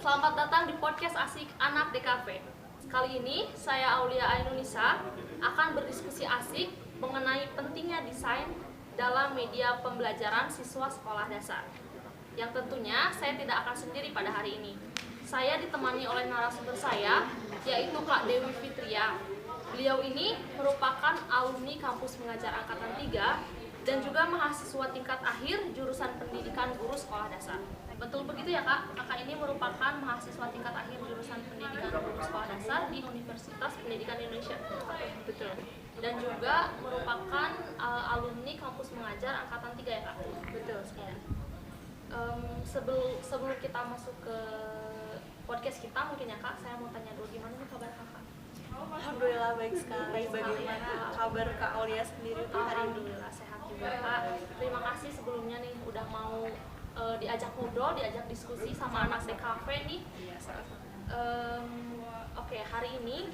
Selamat datang di podcast Asik Anak DKV. Kali ini saya Aulia Ainunisa akan berdiskusi asik mengenai pentingnya desain dalam media pembelajaran siswa sekolah dasar. Yang tentunya saya tidak akan sendiri pada hari ini. Saya ditemani oleh narasumber saya, yaitu Kak Dewi Fitria. Beliau ini merupakan alumni kampus mengajar angkatan 3 dan juga mahasiswa tingkat akhir jurusan pendidikan guru sekolah dasar. Betul begitu ya Kak? Kakak ini merupakan mahasiswa tingkat akhir jurusan pendidikan guru sekolah dasar di Universitas Pendidikan Indonesia. Betul. Dan juga merupakan alumni kampus mengajar angkatan 3 ya Kak? Betul sekali. Sebelum kita masuk ke podcast kita mungkin ya Kak, saya mau tanya dulu gimana nih kabar Kakak? Alhamdulillah baik sekali. Bagaimana kabar Kak Aulia sendiri tuh hari ini? Alhamdulillah sehat juga Kak. Terima kasih sebelumnya nih udah mau diajak ngobrol, diajak diskusi sama anak DKV nih. Oke, hari ini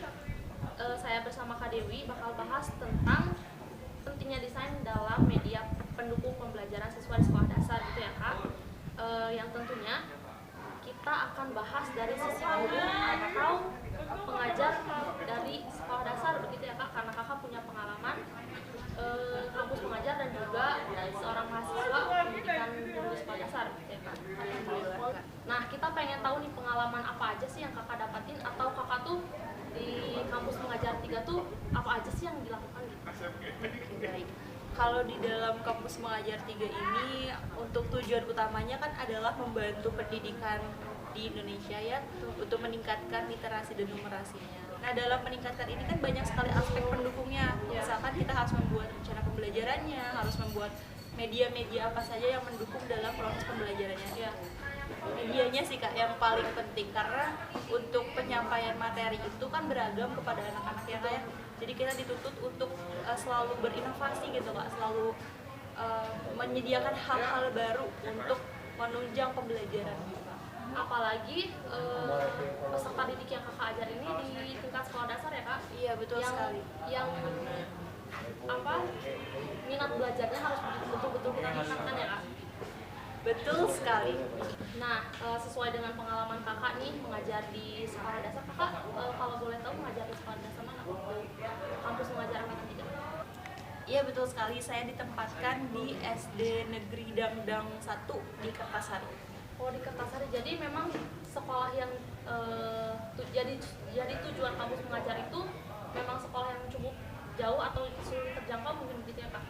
saya bersama Kak Dewi bakal bahas tentang pentingnya desain dalam media pendukung pembelajaran siswa di sekolah dasar gitu ya Kak. Yang tentunya kita akan bahas dari sisi guru atau pengajar dari sekolah dasar begitu ya Kak, karena Kakak punya pengalaman kampus pengajar dan juga seorang mahasiswa pendidikan guru sekolah dasar gitu ya Kak. Nah, kita pengen tahu nih pengalaman apa aja sih yang Kakak dapatin atau Kakak tuh di kampus pengajar 3 tuh apa aja sih yang dilakukan gitu? Baik. Kalau di dalam kampus mengajar 3 ini untuk tujuan utamanya kan adalah membantu pendidikan di Indonesia ya untuk meningkatkan literasi dan numerasinya. Nah, dalam meningkatkan ini kan banyak sekali aspek pendukungnya. Misalkan kita harus membuat rencana pembelajarannya, harus membuat media-media apa saja yang mendukung dalam proses pembelajarannya. Ya, medianya sih Kak yang paling penting karena untuk penyampaian materi itu kan beragam kepada anak-anak ya Kak ya. Jadi kita dituntut untuk selalu berinovasi gitu Kak, selalu menyediakan hal-hal baru untuk menunjang pembelajaran. Apalagi peserta didik yang Kakak ajar ini di tingkat sekolah dasar ya Kak? Iya betul sekali. Yang minat belajarnya harus betul-betul kita tingkatkan ya Kak? Betul sekali. Nah, sesuai dengan pengalaman Kakak nih mengajar di sekolah dasar, Kakak kalau boleh tahu mengajar di sekolah dasar mana? Kampus mengajar angkatan 3? Iya betul sekali, saya ditempatkan di SD Negeri Dangdang 1 di Kertasari. Oh, di Kertasari. Jadi memang sekolah yang jadi tujuan kampus mengajar itu memang sekolah yang cukup jauh atau sulit terjangkau mungkin begitu ya Kak?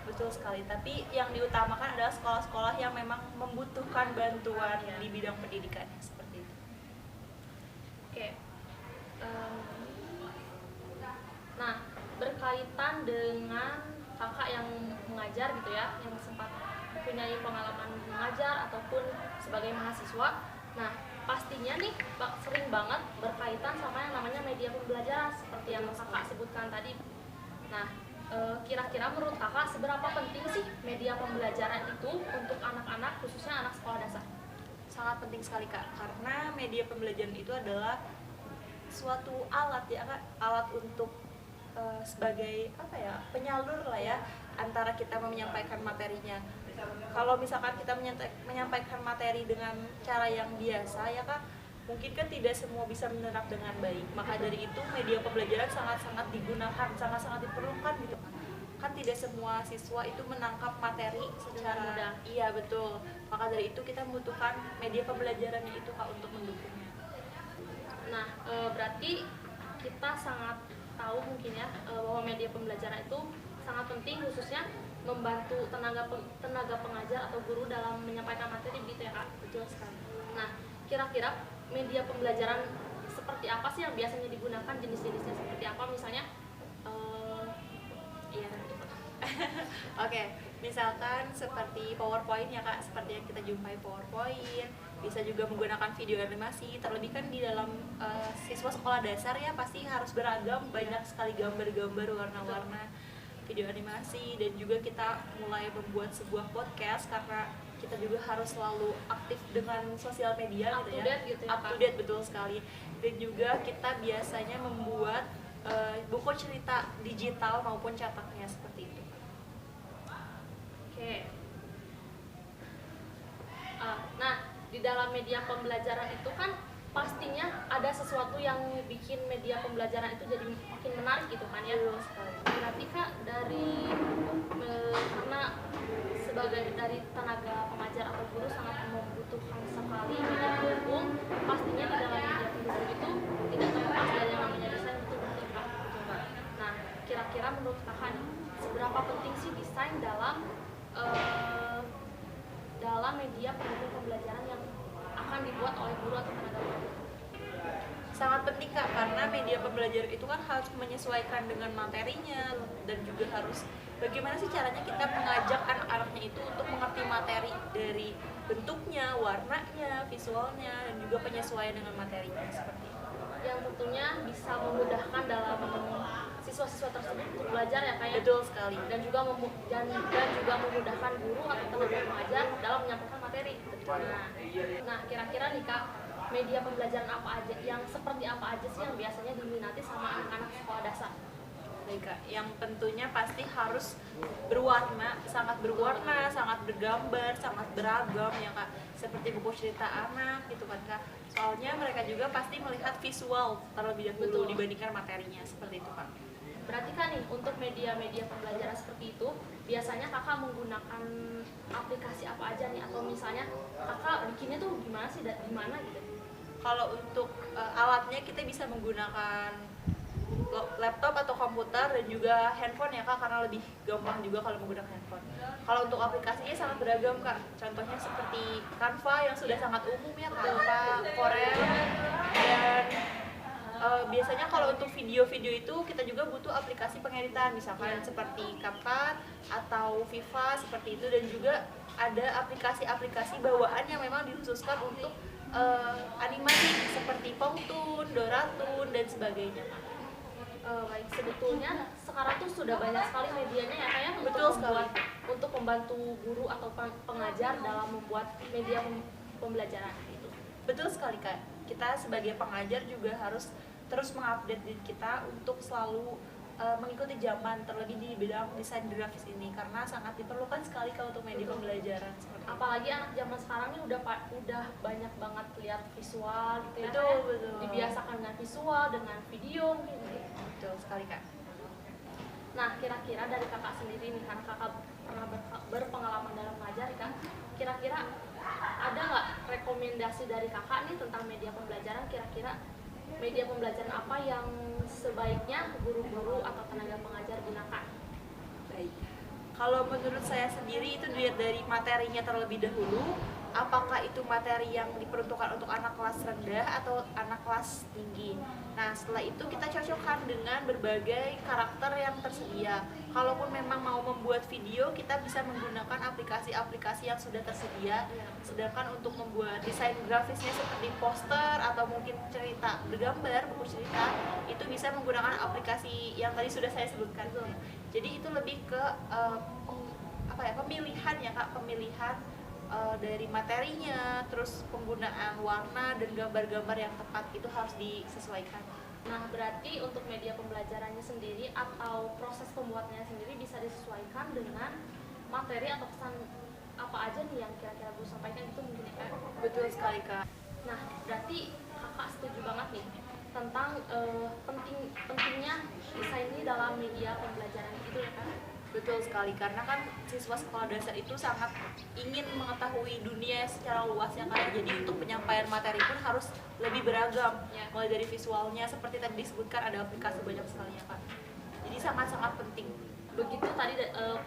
Betul sekali, tapi yang diutamakan adalah sekolah-sekolah yang memang membutuhkan bantuan di bidang pendidikan seperti itu. Oke. Nah, berkaitan dengan kakak yang mengajar gitu ya, yang sempat mempunyai pengalaman mengajar ataupun sebagai mahasiswa. Nah, pastinya nih sering banget berkaitan sama yang namanya media pembelajaran seperti yang kakak sebutkan tadi. Nah, kira-kira menurut kakak seberapa penting sih media pembelajaran itu untuk anak-anak khususnya anak sekolah dasar? Sangat penting sekali Kak, karena media pembelajaran itu adalah suatu alat ya Kak, alat untuk sebagai apa ya, penyalur lah ya antara kita menyampaikan materinya. Kalau misalkan kita menyampaikan materi dengan cara yang biasa ya Kak, mungkin kan tidak semua bisa menyerap dengan baik. Maka dari itu media pembelajaran sangat-sangat digunakan, sangat-sangat diperlukan gitu kan. Tidak semua siswa itu menangkap materi secara mudah. Iya betul. Maka dari itu kita membutuhkan media pembelajarannya itu Kak untuk mendukungnya. Nah, berarti kita sangat tahu mungkin ya bahwa media pembelajaran itu sangat penting khususnya membantu tenaga pengajar atau guru dalam menyampaikan materi gitu ya Kak? Betul sekali. Nah, kira-kira media pembelajaran seperti apa sih yang biasanya digunakan, jenis-jenisnya seperti apa misalnya? Oke, misalkan seperti PowerPoint ya Kak, seperti yang kita jumpai PowerPoint, bisa juga menggunakan video animasi. Terlebih kan di dalam siswa sekolah dasar ya pasti harus beragam, banyak sekali gambar-gambar warna-warna, video animasi, dan juga kita mulai membuat sebuah podcast karena kita juga harus selalu aktif dengan sosial media gitu ya. Up to date betul sekali. Dan juga kita biasanya membuat buku cerita digital maupun cetaknya seperti itu. Oke. Nah, di dalam media pembelajaran itu kan pastinya ada sesuatu yang bikin media pembelajaran itu jadi makin menarik gitu kan ya. Berarti Kak karena sebagai dari tenaga pengajar atau guru sangat membutuhkan sekali media pendukung, pastinya di dalam media pendukung itu tidak terlepas dari yang namanya desain, betul Kak. Nah, kira-kira menurut Kakak nih, seberapa penting sih desain dalam media pendukung pembelajaran yang akan dibuat oleh guru atau tenaga pengajar? Sangat penting Kak, karena media pembelajaran itu kan harus menyesuaikan dengan materinya dan juga harus bagaimana sih caranya kita mengajak anak-anaknya itu untuk mengerti materi dari bentuknya, warnanya, visualnya, dan juga penyesuaian dengan materinya seperti itu. Yang tentunya bisa memudahkan dalam siswa-siswa tersebut untuk belajar ya kayak. Betul sekali. Dan juga memudahkan guru atau tenaga pengajar dalam menyampaikan materi. Nah, kira-kira nih Kak, media pembelajaran apa aja seperti apa aja sih yang biasanya diminati sama anak-anak sekolah dasar? Baik Kak, yang tentunya pasti harus berwarna, sangat bergambar, sangat beragam ya Kak. Seperti buku cerita anak gitu kan Kak. Soalnya mereka juga pasti melihat visual terlebih dahulu dibandingkan materinya, seperti itu Kak. Berarti kan nih untuk media-media pembelajaran seperti itu biasanya Kakak menggunakan aplikasi apa aja nih, atau misalnya Kakak bikinnya tuh gimana sih, di mana gitu? Kalau untuk alatnya kita bisa menggunakan laptop atau komputer dan juga handphone ya Kak, karena lebih gampang juga kalau menggunakan handphone. Kalau untuk aplikasinya sangat beragam Kak, contohnya seperti Canva yang sudah sangat umum ya, Canva, Corel, dan biasanya kalau untuk video-video itu kita juga butuh aplikasi pengeditan, misalkan seperti CapCut atau Viva seperti itu, dan juga ada aplikasi-aplikasi bawaan yang memang dikhususkan untuk animasi seperti Pongtun, Doratun, dan sebagainya. Baik, sebetulnya sekarang tuh sudah banyak sekali medianya ya kayak untuk membantu guru atau pengajar dalam membuat media pembelajaran itu. Betul sekali Kak, kita sebagai pengajar juga harus terus mengupdate diri kita untuk selalu mengikuti zaman, terlebih di bidang desain grafis ini, karena sangat diperlukan sekali kalau untuk media pembelajaran seperti itu. Apalagi anak zaman sekarang ini udah banyak banget lihat visual gitu ya. Betul. Dibiasakan dengan visual, dengan video gitu. Betul sekali Kak. Nah, kira-kira dari Kakak sendiri nih, karena Kakak pernah berpengalaman dalam mengajar kan, kira-kira ada nggak rekomendasi dari Kakak nih tentang media pembelajaran? Kira-kira media pembelajaran apa yang sebaiknya guru-guru atau tenaga pengajar gunakan? Baik. Kalau menurut saya sendiri itu dilihat dari materinya terlebih dahulu, apakah itu materi yang diperuntukkan untuk anak kelas rendah atau anak kelas tinggi. Nah, setelah itu kita cocokkan dengan berbagai karakter yang tersedia. Kalaupun memang mau membuat video, kita bisa menggunakan aplikasi-aplikasi yang sudah tersedia. Sedangkan untuk membuat desain grafisnya seperti poster atau mungkin cerita bergambar, buku cerita, itu bisa menggunakan aplikasi yang tadi sudah saya sebutkan. Jadi itu lebih ke pemilihan ya Kak, pemilihan dari materinya, terus penggunaan warna dan gambar-gambar yang tepat itu harus disesuaikan. Nah, berarti untuk media pembelajarannya sendiri atau proses pembuatannya sendiri bisa disesuaikan dengan materi atau pesan apa aja nih yang kira-kira Bu sampaikan itu mungkin ya Kak? Betul sekali Kak. Nah, berarti Kakak setuju banget nih tentang pentingnya desain ini dalam media pembelajaran itu ya Kak? Betul sekali, karena kan siswa sekolah dasar itu sangat ingin mengetahui dunia secara luas ya Kak. Jadi untuk penyampaian materi pun harus lebih beragam, mulai dari visualnya seperti tadi disebutkan, ada aplikasi banyak sekali ya Kak. Jadi sangat-sangat penting. Begitu tadi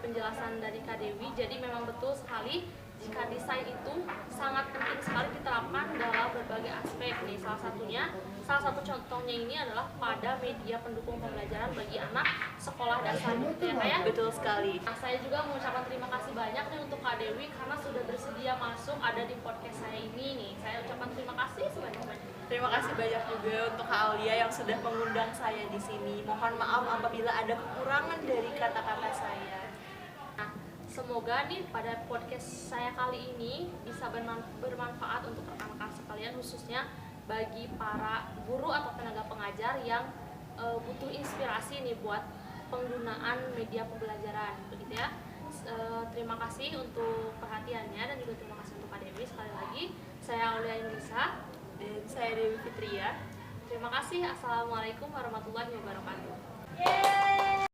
penjelasan dari Kak Dewi, jadi memang betul sekali jika desain itu sangat penting sekali diterapkan dalam berbagai aspek nih. Salah satu contohnya ini adalah pada media pendukung pembelajaran bagi anak sekolah dasar gitu ya Kak ya? Betul sekali. Nah, saya juga mengucapkan terima kasih banyak nih untuk Kak Dewi karena sudah bersedia masuk ada di podcast saya ini nih. Saya ucapkan terima kasih sebanyak-banyaknya. Terima kasih banyak juga untuk Kak Aulia yang sudah mengundang saya di sini. Mohon maaf apabila ada kekurangan dari kata-kata saya. Nah, semoga nih pada podcast saya kali ini bisa bermanfaat untuk rekan-rekan sekalian, khususnya bagi para guru atau tenaga pengajar yang butuh inspirasi nih buat penggunaan media pembelajaran, begitu ya. Terima kasih untuk perhatiannya dan juga terima kasih untuk Kak Dewi sekali lagi. Saya Aulia Indonesia. Dan saya Dewi Fitria. Terima kasih. Assalamualaikum warahmatullahi wabarakatuh. Yeay!